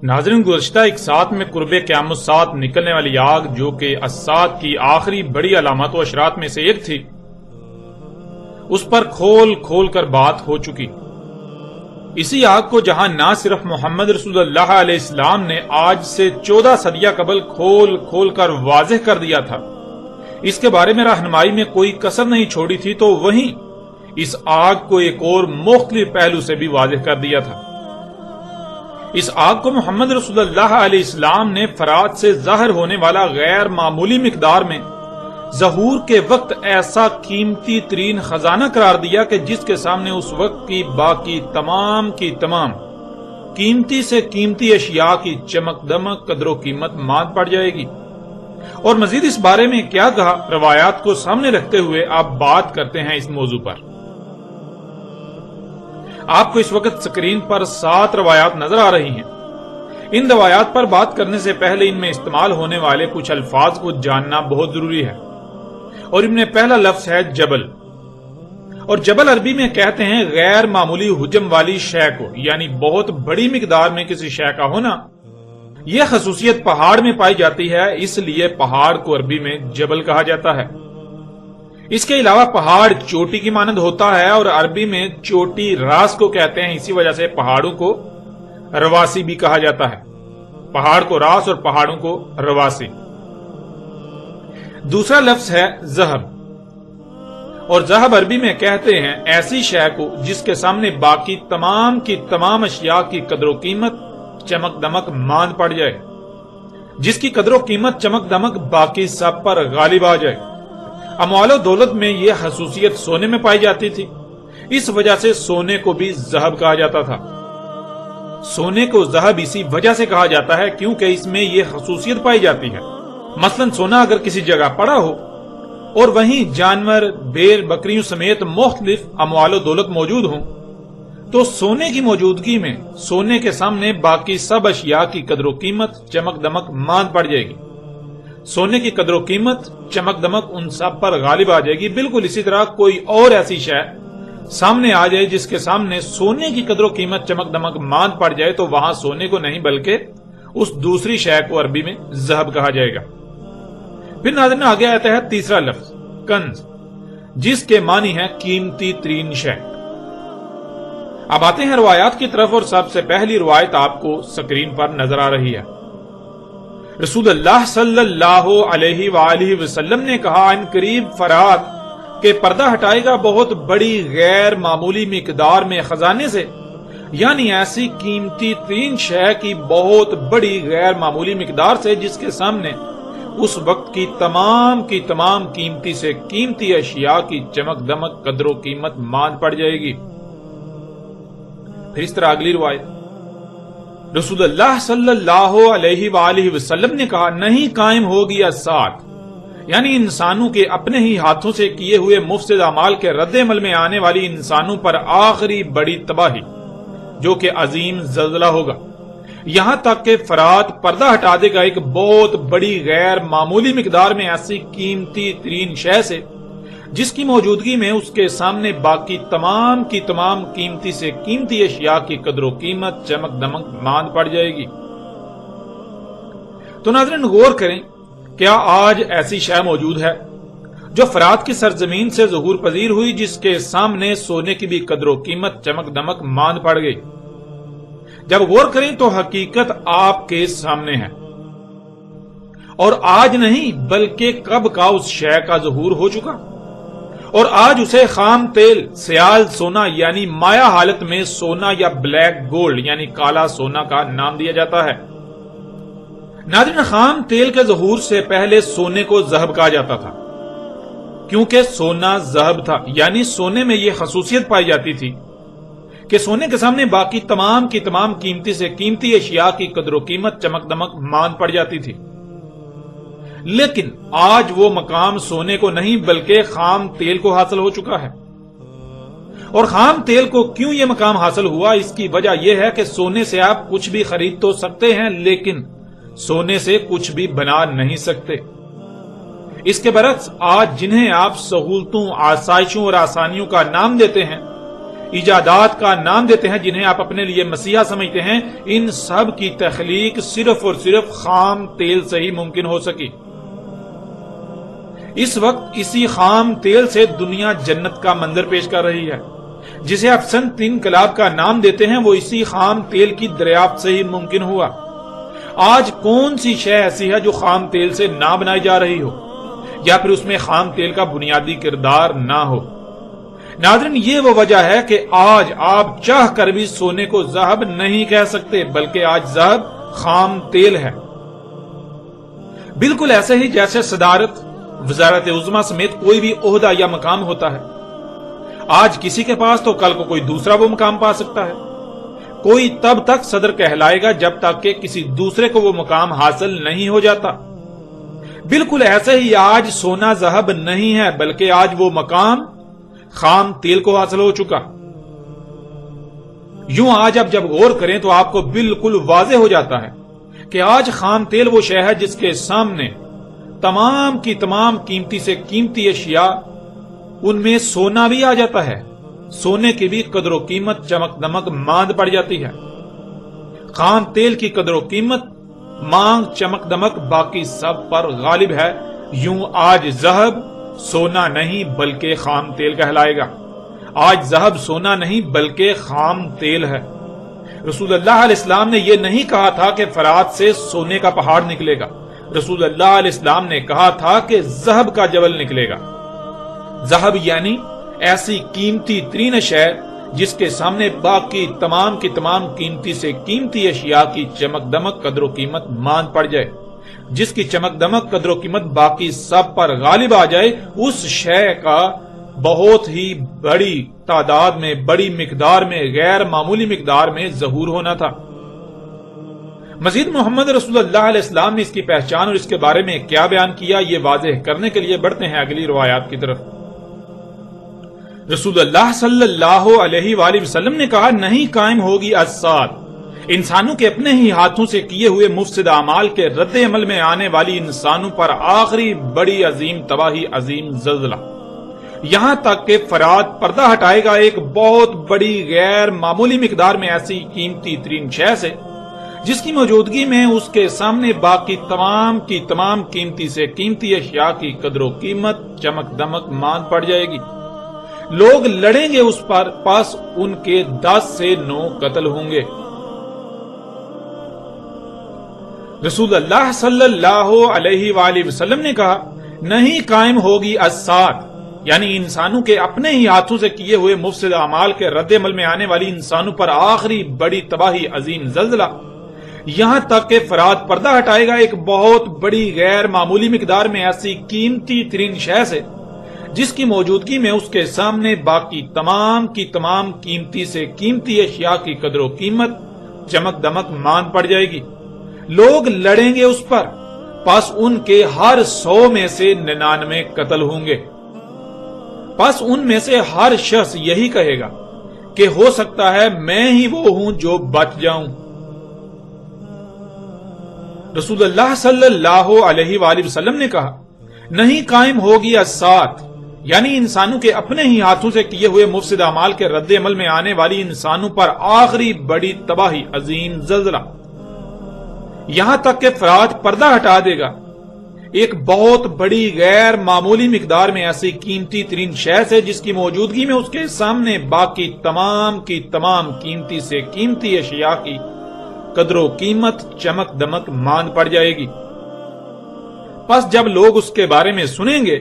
ناظرین، گزشتہ ایک ساتھ میں قرب قیامت ساتھ نکلنے والی آگ جو کہ الساعۃ کی آخری بڑی علامات و اشرات میں سے ایک تھی، اس پر کھول کھول کر بات ہو چکی۔ اسی آگ کو جہاں نہ صرف محمد رسول اللہ علیہ السلام نے آج سے 14 صدیہ قبل کھول کھول کر واضح کر دیا تھا، اس کے بارے میں رہنمائی میں کوئی کسر نہیں چھوڑی تھی، تو وہیں اس آگ کو ایک اور مختلف پہلو سے بھی واضح کر دیا تھا۔ اس آگ کو محمد رسول اللہ علیہ السلام نے فرات سے ظاہر ہونے والا غیر معمولی مقدار میں ظہور کے وقت ایسا قیمتی ترین خزانہ قرار دیا کہ جس کے سامنے اس وقت کی باقی تمام کی تمام قیمتی سے قیمتی اشیاء کی چمک دمک قدر و قیمت ماند پڑ جائے گی۔ اور مزید اس بارے میں کیا کہا، روایات کو سامنے رکھتے ہوئے آپ بات کرتے ہیں اس موضوع پر۔ آپ کو اس وقت سکرین پر 7 روایات نظر آ رہی ہیں۔ ان روایات پر بات کرنے سے پہلے ان میں استعمال ہونے والے کچھ الفاظ کو جاننا بہت ضروری ہے، اور ان میں پہلا لفظ ہے جبل، اور جبل عربی میں کہتے ہیں غیر معمولی حجم والی شے کو، یعنی بہت بڑی مقدار میں کسی شے کا ہونا۔ یہ خصوصیت پہاڑ میں پائی جاتی ہے، اس لیے پہاڑ کو عربی میں جبل کہا جاتا ہے۔ اس کے علاوہ پہاڑ چوٹی کی مانند ہوتا ہے، اور عربی میں چوٹی راس کو کہتے ہیں، اسی وجہ سے پہاڑوں کو رواسی بھی کہا جاتا ہے۔ پہاڑ کو راس اور پہاڑوں کو رواسی۔ دوسرا لفظ ہے ذہب، اور ذہب عربی میں کہتے ہیں ایسی شے کو جس کے سامنے باقی تمام کی تمام اشیاء کی قدر و قیمت چمک دمک ماند پڑ جائے، جس کی قدر و قیمت چمک دمک باقی سب پر غالب آ جائے۔ اموال و دولت میں یہ خصوصیت سونے میں پائی جاتی تھی، اس وجہ سے سونے کو بھی ذہب کہا جاتا تھا۔ سونے کو ذہب اسی وجہ سے کہا جاتا ہے کیونکہ اس میں یہ خصوصیت پائی جاتی ہے۔ مثلا سونا اگر کسی جگہ پڑا ہو اور وہیں جانور، بھیڑ بکریوں سمیت مختلف اموال و دولت موجود ہوں، تو سونے کی موجودگی میں سونے کے سامنے باقی سب اشیاء کی قدر و قیمت چمک دمک ماند پڑ جائے گی۔ سونے کی قدر و قیمت چمک دمک ان سب پر غالب آ جائے گی۔ بالکل اسی طرح کوئی اور ایسی شے سامنے آ جائے جس کے سامنے سونے کی قدر و قیمت چمک دمک ماند پڑ جائے، تو وہاں سونے کو نہیں بلکہ اس دوسری شے کو عربی میں ذہب کہا جائے گا۔ پھر ناظرین آگے آتا ہے تیسرا لفظ کنز، جس کے معنی ہے قیمتی ترین شے۔ اب آتے ہیں روایات کی طرف، اور سب سے پہلی روایت آپ کو سکرین پر نظر آ رہی ہے۔ رسول اللہ صلی اللہ علیہ وآلہ وسلم نے کہا، ان قریب فرات کے پردہ ہٹائے گا بہت بڑی غیر معمولی مقدار میں خزانے سے، یعنی ایسی قیمتی ترین شے کی بہت بڑی غیر معمولی مقدار سے جس کے سامنے اس وقت کی تمام قیمتی سے قیمتی اشیاء کی چمک دمک قدر و قیمت ماند پڑ جائے گی۔ پھر اس طرح اگلی روایت، رسول اللہ صلی اللہ علیہ وآلہ وسلم نے کہا، نہیں قائم ہوگی الساعۃ، یعنی انسانوں کے اپنے ہی ہاتھوں سے کیے ہوئے مفسد اعمال کے رد عمل میں آنے والی انسانوں پر آخری بڑی تباہی، جو کہ عظیم زلزلہ ہوگا، یہاں تک کہ فرات پردہ ہٹا دے گا ایک بہت بڑی غیر معمولی مقدار میں ایسی قیمتی ترین شے سے جس کی موجودگی میں اس کے سامنے باقی تمام کی تمام قیمتی سے قیمتی اشیاء کی قدر و قیمت چمک دمک ماند پڑ جائے گی۔ تو ناظرین غور کریں، کیا آج ایسی شے موجود ہے جو فرات کی سرزمین سے ظہور پذیر ہوئی، جس کے سامنے سونے کی بھی قدر و قیمت چمک دمک ماند پڑ گئی؟ جب غور کریں تو حقیقت آپ کے سامنے ہے، اور آج نہیں بلکہ کب کا اس شے کا ظہور ہو چکا، اور آج اسے خام تیل، سیال سونا یعنی مایا حالت میں سونا یا بلیک گولڈ یعنی کالا سونا کا نام دیا جاتا ہے۔ ناظرین خام تیل کے ظہور سے پہلے سونے کو ذہب کہا جاتا تھا، کیونکہ سونا ذہب تھا، یعنی سونے میں یہ خصوصیت پائی جاتی تھی کہ سونے کے سامنے باقی تمام کی تمام قیمتی سے قیمتی اشیاء کی قدر و قیمت چمک دمک ماند پڑ جاتی تھی۔ لیکن آج وہ مقام سونے کو نہیں بلکہ خام تیل کو حاصل ہو چکا ہے۔ اور خام تیل کو کیوں یہ مقام حاصل ہوا، اس کی وجہ یہ ہے کہ سونے سے آپ کچھ بھی خرید تو سکتے ہیں، لیکن سونے سے کچھ بھی بنا نہیں سکتے۔ اس کے برعکس آج جنہیں آپ سہولتوں، آسائشوں اور آسانیوں کا نام دیتے ہیں، ایجادات کا نام دیتے ہیں جنہیں آپ اپنے لیے مسیحا سمجھتے ہیں، ان سب کی تخلیق صرف اور صرف خام تیل سے ہی ممکن ہو سکی۔ اس وقت اسی خام تیل سے دنیا جنت کا منظر پیش کر رہی ہے۔ جسے آپ صنعت انقلاب کا نام دیتے ہیں وہ اسی خام تیل کی دریافت سے ہی ممکن ہوا۔ آج کون سی شے ایسی ہے جو خام تیل سے نہ بنائی جا رہی ہو یا پھر اس میں خام تیل کا بنیادی کردار نہ ہو؟ ناظرین، یہ وہ وجہ ہے کہ آج آپ چاہ کر بھی سونے کو ذهب نہیں کہہ سکتے، بلکہ آج ذهب خام تیل ہے۔ بالکل ایسے ہی جیسے صدارت، وزارت عظمیٰ سمیت کوئی بھی عہدہ یا مقام ہوتا ہے، آج کسی کے پاس تو کل کو کوئی دوسرا وہ مقام پا سکتا ہے۔ کوئی تب تک صدر کہلائے گا جب تک کہ کسی دوسرے کو وہ مقام حاصل نہیں ہو جاتا۔ بالکل ایسے ہی آج سونا ذهب نہیں ہے، بلکہ آج وہ مقام خام تیل کو حاصل ہو چکا۔ یوں آج اب جب غور کریں تو آپ کو بالکل واضح ہو جاتا ہے کہ آج خام تیل وہ شے ہے جس کے سامنے تمام کی تمام قیمتی سے قیمتی اشیاء، ان میں سونا بھی آ جاتا ہے، سونے کی بھی قدر و قیمت چمک دمک ماند پڑ جاتی ہے۔ خام تیل کی قدر و قیمت، مانگ، چمک دمک باقی سب پر غالب ہے۔ یوں آج ذهب سونا نہیں بلکہ خام تیل کہلائے گا۔ آج ذهب سونا نہیں بلکہ خام تیل ہے۔ رسول اللہ علیہ السلام نے یہ نہیں کہا تھا کہ فرات سے سونے کا پہاڑ نکلے گا۔ رسول اللہ علیہ السلام نے کہا تھا کہ ذهب کا جبل نکلے گا۔ ذهب یعنی ایسی قیمتی ترین شے جس کے سامنے باقی تمام کی تمام قیمتی سے قیمتی اشیاء کی چمک دمک قدر و قیمت ماند پڑ جائے، جس کی چمک دمک قدر و قیمت باقی سب پر غالب آ جائے، اس شے کا بہت ہی بڑی تعداد میں، بڑی مقدار میں، غیر معمولی مقدار میں ظہور ہونا تھا۔ مزید محمد رسول اللہ علیہ السلام نے اس کی پہچان اور اس کے بارے میں کیا بیان کیا، یہ واضح کرنے کے لیے بڑھتے ہیں اگلی روایات کی طرف۔ رسول اللہ صلی اللہ علیہ وآلہ وسلم نے کہا، نہیں قائم ہوگی الساعۃ، انسانوں کے اپنے ہی ہاتھوں سے کیے ہوئے مفسد اعمال کے رد عمل میں آنے والی انسانوں پر آخری بڑی عظیم تباہی، عظیم زلزلہ، یہاں تک کہ فرات پردہ ہٹائے گا ایک بہت بڑی غیر معمولی مقدار میں ایسی قیمتی ترین شے سے جس کی موجودگی میں اس کے سامنے باقی تمام کی تمام قیمتی سے قیمتی اشیاء کی قدر و قیمت چمک دمک ماند پڑ جائے گی۔ لوگ لڑیں گے اس پر، پس ان کے 10 سے 9 قتل ہوں گے۔ رسول اللہ صلی اللہ علیہ وآلہ وسلم نے کہا، نہیں قائم ہوگی الساعۃ، یعنی انسانوں کے اپنے ہی ہاتھوں سے کیے ہوئے مفسد اعمال کے رد عمل میں آنے والی انسانوں پر آخری بڑی تباہی، عظیم زلزلہ، یہاں تک کہ فرات پردہ ہٹائے گا ایک بہت بڑی غیر معمولی مقدار میں ایسی قیمتی ترین شے سے جس کی موجودگی میں اس کے سامنے باقی تمام کی تمام قیمتی سے قیمتی اشیاء کی قدر و قیمت چمک دمک ماند پڑ جائے گی۔ لوگ لڑیں گے اس پر، پس ان کے ہر 100 میں سے 99 قتل ہوں گے۔ پس ان میں سے ہر شخص یہی کہے گا کہ ہو سکتا ہے میں ہی وہ ہوں جو بچ جاؤں۔ رسول اللہ صلی اللہ علیہ وآلہ وسلم نے کہا، نہیں قائم ہوگی الساعۃ، یعنی انسانوں کے اپنے ہی ہاتھوں سے کیے ہوئے مفسد اعمال کے رد عمل میں آنے والی انسانوں پر آخری بڑی تباہی، عظیم زلزلہ، یہاں تک کہ فرات پردہ ہٹا دے گا ایک بہت بڑی غیر معمولی مقدار میں ایسی قیمتی ترین شے سے جس کی موجودگی میں اس کے سامنے باقی تمام کی تمام قیمتی سے قیمتی اشیاء کی قدر و قیمت چمک دمک ماند پڑ جائے گی۔ پس جب لوگ اس کے بارے میں سنیں گے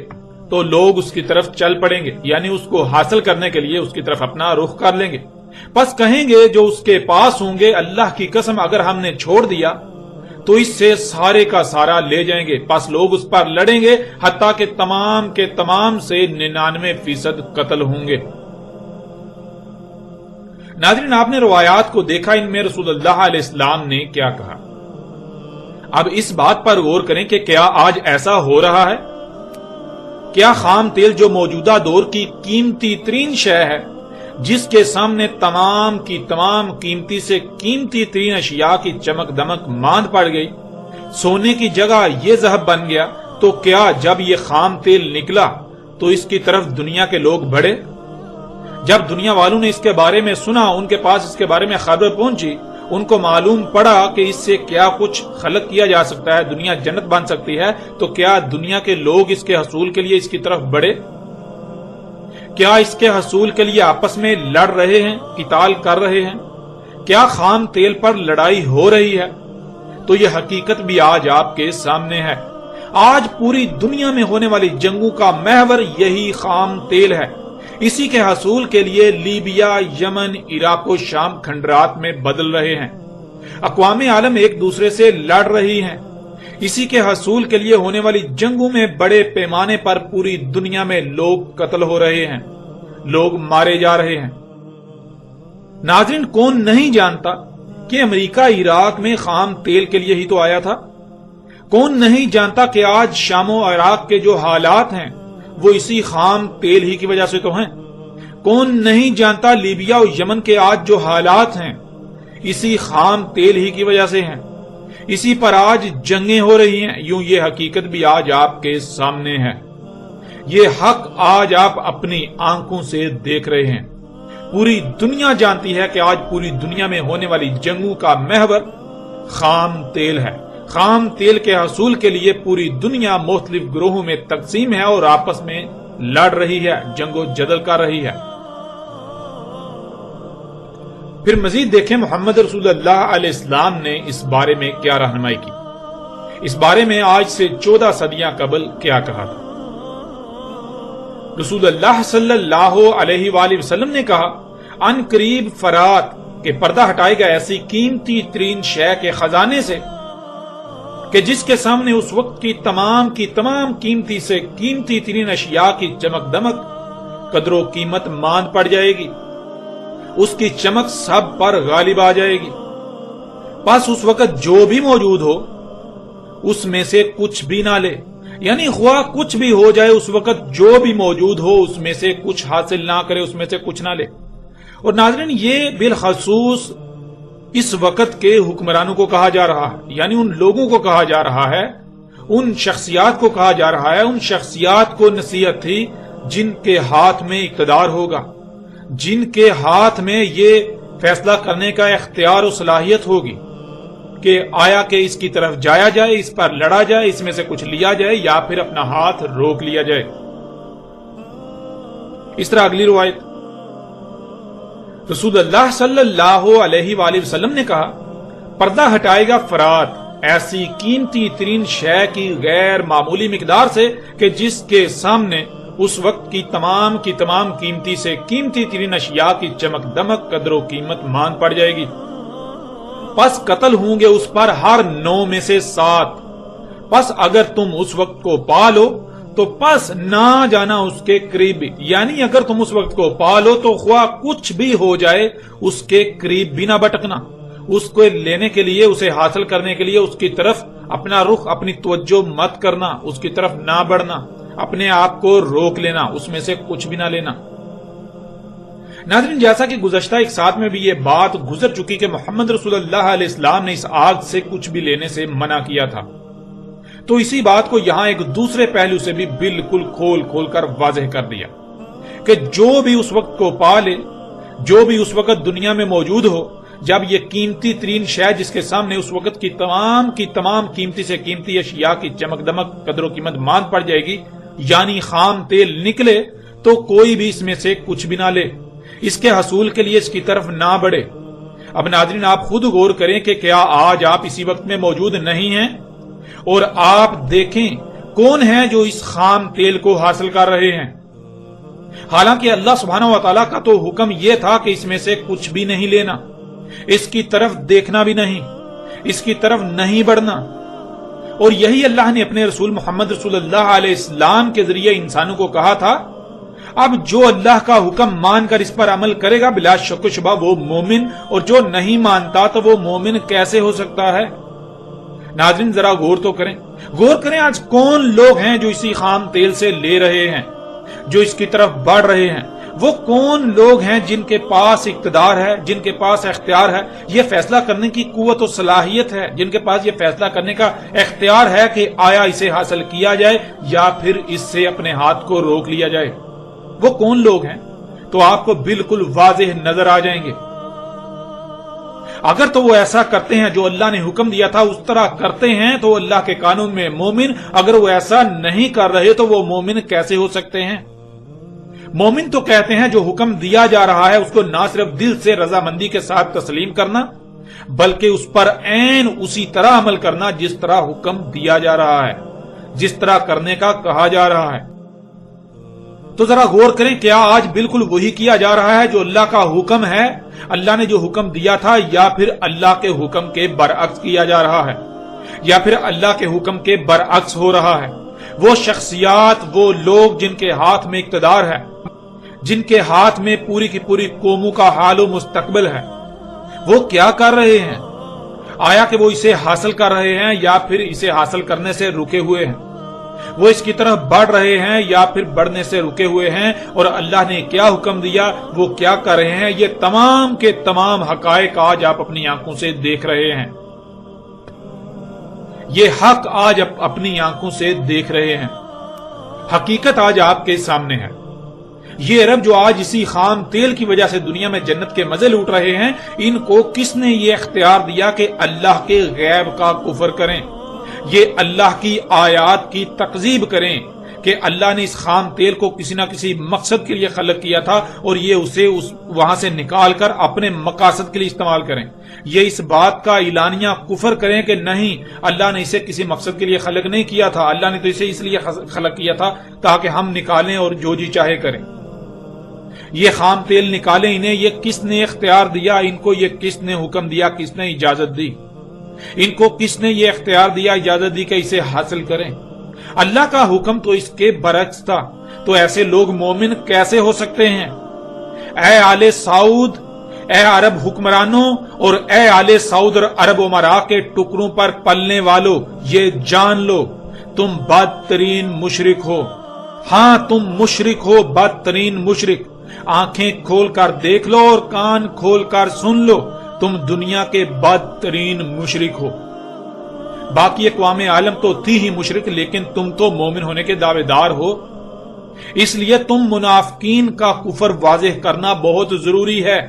تو لوگ اس کی طرف چل پڑیں گے، یعنی اس کو حاصل کرنے کے لیے اس کی طرف اپنا رخ کر لیں گے۔ پس کہیں گے جو اس کے پاس ہوں گے، اللہ کی قسم اگر ہم نے چھوڑ دیا تو اس سے سارے کا سارا لے جائیں گے۔ پس لوگ اس پر لڑیں گے حتیٰ کہ تمام کے تمام سے 99% قتل ہوں گے۔ ناظرین، آپ نے روایات کو دیکھا، ان میں رسول اللہ علیہ السلام نے کیا کہا۔ اب اس بات پر غور کریں کہ کیا آج ایسا ہو رہا ہے؟ کیا خام تیل جو موجودہ دور کی قیمتی ترین شے ہے، جس کے سامنے تمام کی تمام قیمتی سے قیمتی ترین اشیاء کی چمک دمک ماند پڑ گئی، سونے کی جگہ یہ ذهب بن گیا، تو کیا جب یہ خام تیل نکلا تو اس کی طرف دنیا کے لوگ بڑھے؟ جب دنیا والوں نے اس کے بارے میں سنا، ان کے پاس اس کے بارے میں خبر پہنچی، ان کو معلوم پڑا کہ اس سے کیا کچھ خلق کیا جا سکتا ہے، دنیا جنت بن سکتی ہے، تو کیا دنیا کے لوگ اس کے حصول کے لیے اس کی طرف بڑھے؟ کیا اس کے حصول کے لیے آپس میں لڑ رہے ہیں، قتال کر رہے ہیں؟ کیا خام تیل پر لڑائی ہو رہی ہے؟ تو یہ حقیقت بھی آج آپ کے سامنے ہے۔ آج پوری دنیا میں ہونے والی جنگوں کا محور یہی خام تیل ہے۔ اسی کے حصول کے لیے لیبیا، یمن، عراق و شام کھنڈرات میں بدل رہے ہیں۔ اقوام عالم ایک دوسرے سے لڑ رہی ہیں۔ اسی کے حصول کے لیے ہونے والی جنگوں میں بڑے پیمانے پر پوری دنیا میں لوگ قتل ہو رہے ہیں، لوگ مارے جا رہے ہیں۔ ناظرین، کون نہیں جانتا کہ امریکہ عراق میں خام تیل کے لیے ہی تو آیا تھا؟ کون نہیں جانتا کہ آج شام و عراق کے جو حالات ہیں وہ اسی خام تیل ہی کی وجہ سے تو ہیں؟ کون نہیں جانتا لیبیا اور یمن کے آج جو حالات ہیں اسی خام تیل ہی کی وجہ سے ہیں؟ اسی پر آج جنگیں ہو رہی ہیں۔ یوں یہ حقیقت بھی آج آپ کے سامنے ہے۔ یہ حق آج آپ اپنی آنکھوں سے دیکھ رہے ہیں۔ پوری دنیا جانتی ہے کہ آج پوری دنیا میں ہونے والی جنگوں کا محور خام تیل ہے۔ خام تیل کے حصول کے لیے پوری دنیا مختلف گروہوں میں تقسیم ہے اور آپس میں لڑ رہی ہے، جنگ و جدل کر رہی ہے۔ پھر مزید دیکھیں محمد رسول اللہ علیہ السلام نے اس بارے میں کیا رہنمائی کی، اس بارے میں آج سے 14 صدیاں قبل کیا کہا تھا۔ رسول اللہ صلی اللہ علیہ وآلہ وسلم نے کہا، ان قریب فرات کے پردہ ہٹائے گا ایسی قیمتی ترین شے کے خزانے سے کہ جس کے سامنے اس وقت کی تمام قیمتی سے قیمتی ترین اشیاء کی چمک دمک، قدر و قیمت ماند پڑ جائے گی، اس کی چمک سب پر غالب آ جائے گی۔ بس اس وقت جو بھی موجود ہو اس میں سے کچھ بھی نہ لے، یعنی خواہ کچھ بھی ہو جائے، اس وقت جو بھی موجود ہو اس میں سے کچھ حاصل نہ کرے، اس میں سے کچھ نہ لے۔ اور ناظرین، یہ بالخصوص اس وقت کے حکمرانوں کو کہا جا رہا ہے، یعنی ان لوگوں کو کہا جا رہا ہے، ان شخصیات کو کہا جا رہا ہے، ان شخصیات کو نصیحت تھی جن کے ہاتھ میں اقتدار ہوگا، جن کے ہاتھ میں یہ فیصلہ کرنے کا اختیار و صلاحیت ہوگی کہ آیا کہ اس کی طرف جایا جائے، اس پر لڑا جائے، اس میں سے کچھ لیا جائے یا پھر اپنا ہاتھ روک لیا جائے۔ اس طرح اگلی روایت، رسول اللہ صلی اللہ علیہ وآلہ وسلم نے کہا، پردہ ہٹائے گا فرات ایسی قیمتی ترین شے کی غیر معمولی مقدار سے کہ جس کے سامنے اس وقت کی تمام قیمتی سے قیمتی ترین اشیاء کی چمک دمک، قدر و قیمت مان پڑ جائے گی۔ پس قتل ہوں گے اس پر ہر 9 میں سے 7۔ پس اگر تم اس وقت کو پا لو تو پس نہ جانا اس کے قریب، یعنی اگر تم اس وقت کو پا لو تو خواہ کچھ بھی ہو جائے اس کے قریب بھی نہ بٹکنا، اس کو لینے کے لیے، اسے حاصل کرنے کے لیے اس کی طرف اپنا رخ، اپنی توجہ مت کرنا، اس کی طرف نہ بڑھنا، اپنے آپ کو روک لینا، اس میں سے کچھ بھی نہ لینا۔ ناظرین، جیسا کہ گزشتہ ایک ساتھ میں بھی یہ بات گزر چکی کہ محمد رسول اللہ علیہ السلام نے اس آگ سے کچھ بھی لینے سے منع کیا تھا، تو اسی بات کو یہاں ایک دوسرے پہلو سے بھی بالکل کھول کر واضح کر دیا کہ جو بھی اس وقت کو پا لے، جو بھی اس وقت دنیا میں موجود ہو، جب یہ قیمتی ترین شے جس کے سامنے اس وقت کی تمام قیمتی سے قیمتی اشیاء کی چمک دمک، قدر و قیمت ماند پڑ جائے گی، یعنی خام تیل نکلے، تو کوئی بھی اس میں سے کچھ بھی نہ لے، اس کے حصول کے لیے اس کی طرف نہ بڑھے۔ اب ناظرین، آپ خود غور کریں کہ کیا آج آپ اسی وقت میں موجود نہیں ہیں؟ اور آپ دیکھیں کون ہیں جو اس خام تیل کو حاصل کر رہے ہیں۔ حالانکہ اللہ سبحانہ و تعالیٰ کا تو حکم یہ تھا کہ اس میں سے کچھ بھی نہیں لینا، اس کی طرف دیکھنا بھی نہیں، اس کی طرف نہیں بڑھنا۔ اور یہی اللہ نے اپنے رسول محمد رسول اللہ علیہ السلام کے ذریعے انسانوں کو کہا تھا، اب جو اللہ کا حکم مان کر اس پر عمل کرے گا بلا شک و شبہ وہ مومن، اور جو نہیں مانتا تو وہ مومن کیسے ہو سکتا ہے؟ ناظرین، ذرا غور تو کریں، غور کریں آج کون لوگ ہیں جو اسی خام تیل سے لے رہے ہیں، جو اس کی طرف بڑھ رہے ہیں۔ وہ کون لوگ ہیں جن کے پاس اقتدار ہے، جن کے پاس اختیار ہے، یہ فیصلہ کرنے کی قوت و صلاحیت ہے، جن کے پاس یہ فیصلہ کرنے کا اختیار ہے کہ آیا اسے حاصل کیا جائے یا پھر اس سے اپنے ہاتھ کو روک لیا جائے۔ وہ کون لوگ ہیں؟ تو آپ کو بالکل واضح نظر آ جائیں گے۔ اگر تو وہ ایسا کرتے ہیں جو اللہ نے حکم دیا تھا اس طرح کرتے ہیں تو اللہ کے قانون میں مومن، اگر وہ ایسا نہیں کر رہے تو وہ مومن کیسے ہو سکتے ہیں؟ مومن تو کہتے ہیں جو حکم دیا جا رہا ہے اس کو نہ صرف دل سے رضامندی کے ساتھ تسلیم کرنا بلکہ اس پر عین اسی طرح عمل کرنا جس طرح حکم دیا جا رہا ہے، جس طرح کرنے کا کہا جا رہا ہے۔ تو ذرا غور کریں، کیا آج بالکل وہی کیا جا رہا ہے جو اللہ کا حکم ہے، اللہ نے جو حکم دیا تھا، یا پھر اللہ کے حکم کے برعکس کیا جا رہا ہے، یا پھر اللہ کے حکم کے برعکس ہو رہا ہے؟ وہ شخصیات، وہ لوگ جن کے ہاتھ میں اقتدار ہے، جن کے ہاتھ میں پوری کی پوری قوموں کا حال و مستقبل ہے، وہ کیا کر رہے ہیں؟ آیا کہ وہ اسے حاصل کر رہے ہیں یا پھر اسے حاصل کرنے سے رکے ہوئے ہیں؟ وہ اس کی طرف بڑھ رہے ہیں یا پھر بڑھنے سے رکے ہوئے ہیں؟ اور اللہ نے کیا حکم دیا وہ کیا کر رہے ہیں؟ یہ تمام کے تمام حقائق آج آپ اپنی آنکھوں سے دیکھ رہے ہیں، یہ حق آج آپ اپنی آنکھوں سے دیکھ رہے ہیں، حقیقت آج آپ کے سامنے ہے۔ یہ عرب جو آج اسی خام تیل کی وجہ سے دنیا میں جنت کے مزے لوٹ رہے ہیں، ان کو کس نے یہ اختیار دیا کہ اللہ کے غیب کا کفر کریں، یہ اللہ کی آیات کی تکذیب کریں کہ اللہ نے اس خام تیل کو کسی نہ کسی مقصد کے لیے خلق کیا تھا اور یہ اسے وہاں سے نکال کر اپنے مقاصد کے لیے استعمال کریں؟ یہ اس بات کا اعلانیہ کفر کریں کہ نہیں، اللہ نے اسے کسی مقصد کے لیے خلق نہیں کیا تھا، اللہ نے تو اسے اس لیے خلق کیا تھا تاکہ ہم نکالیں اور جو جی چاہے کریں۔ یہ خام تیل نکالیں، انہیں یہ کس نے اختیار دیا؟ ان کو یہ کس نے حکم دیا؟ کس نے اجازت دی؟ ان کو کس نے یہ اختیار دیا، اجازت دی کہ اسے حاصل کریں؟ اللہ کا حکم تو اس کے برعکس تھا، تو ایسے لوگ مومن کیسے ہو سکتے ہیں؟ اے آل سعود، اے عرب حکمرانوں اور اے آل سعود اور عرب امراء کے ٹکڑوں پر پلنے والو، یہ جان لو تم بدترین مشرک ہو۔ ہاں تم مشرک ہو، بدترین مشرک۔ آنکھیں کھول کر دیکھ لو اور کان کھول کر سن لو، تم دنیا کے بدترین مشرک ہو۔ باقی اقوام عالم تو تھی ہی مشرک، لیکن تم تو مومن ہونے کے دعوے دار ہو، اس لیے تم منافقین کا کفر واضح کرنا بہت ضروری ہے۔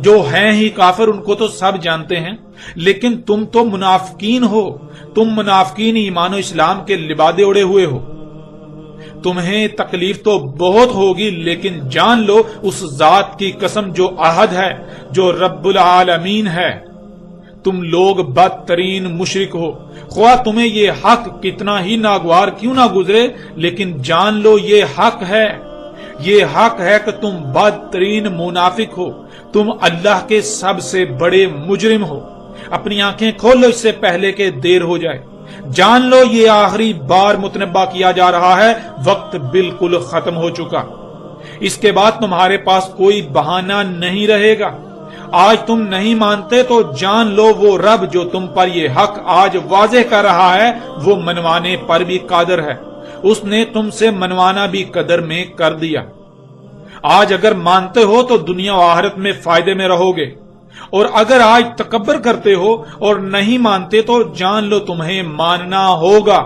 جو ہیں ہی کافر ان کو تو سب جانتے ہیں، لیکن تم تو منافقین ہو، تم منافقین ایمان و اسلام کے لبادے اڑے ہوئے ہو۔ تمہیں تکلیف تو بہت ہوگی، لیکن جان لو اس ذات کی قسم جو احد ہے، جو رب العالمین ہے، تم لوگ بدترین مشرک ہو۔ خواہ تمہیں یہ حق کتنا ہی ناگوار کیوں نہ گزرے، لیکن جان لو یہ حق ہے، یہ حق ہے کہ تم بدترین منافق ہو، تم اللہ کے سب سے بڑے مجرم ہو۔ اپنی آنکھیں کھول لو اس سے پہلے کہ دیر ہو جائے۔ جان لو یہ آخری بار متنبہ کیا جا رہا ہے، وقت بالکل ختم ہو چکا، اس کے بعد تمہارے پاس کوئی بہانہ نہیں رہے گا۔ آج تم نہیں مانتے تو جان لو وہ رب جو تم پر یہ حق آج واضح کر رہا ہے وہ منوانے پر بھی قادر ہے، اس نے تم سے منوانا بھی قدر میں کر دیا۔ آج اگر مانتے ہو تو دنیا و آخرت میں فائدے میں رہو گے، اور اگر آج تکبر کرتے ہو اور نہیں مانتے تو جان لو تمہیں ماننا ہوگا۔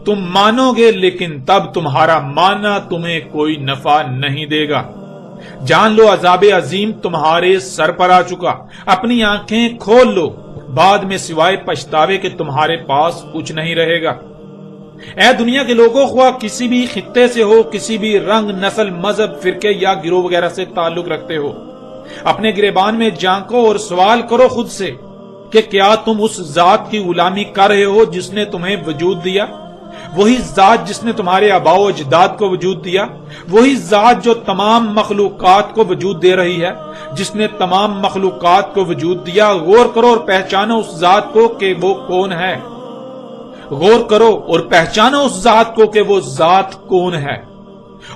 تم مانو گے لیکن تب تمہارا ماننا تمہیں کوئی نفع نہیں دے گا۔ جان لو عذاب عظیم تمہارے سر پر آ چکا۔ اپنی آنکھیں کھول لو، بعد میں سوائے پچھتاوے کہ تمہارے پاس کچھ نہیں رہے گا۔ اے دنیا کے لوگوں، خواہ کسی بھی خطے سے ہو، کسی بھی رنگ، نسل، مذہب، فرقے یا گروہ وغیرہ سے تعلق رکھتے ہو، اپنے گریبان میں جھانکو اور سوال کرو خود سے کہ کیا تم اس ذات کی غلامی کر رہے ہو جس نے تمہیں وجود دیا؟ وہی ذات جس نے تمہارے آباء و اجداد کو وجود دیا، وہی ذات جو تمام مخلوقات کو وجود دے رہی ہے، جس نے تمام مخلوقات کو وجود دیا۔ غور کرو اور پہچانو اس ذات کو کہ وہ کون ہے، غور کرو اور پہچانو اس ذات کو کہ وہ ذات کون ہے۔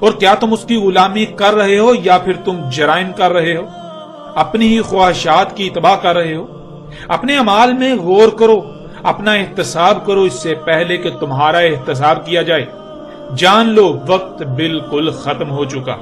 اور کیا تم اس کی غلامی کر رہے ہو یا پھر تم جرائم کر رہے ہو، اپنی ہی خواہشات کی اتباع کر رہے ہو؟ اپنے اعمال میں غور کرو، اپنا احتساب کرو اس سے پہلے کہ تمہارا احتساب کیا جائے۔ جان لو وقت بالکل ختم ہو چکا۔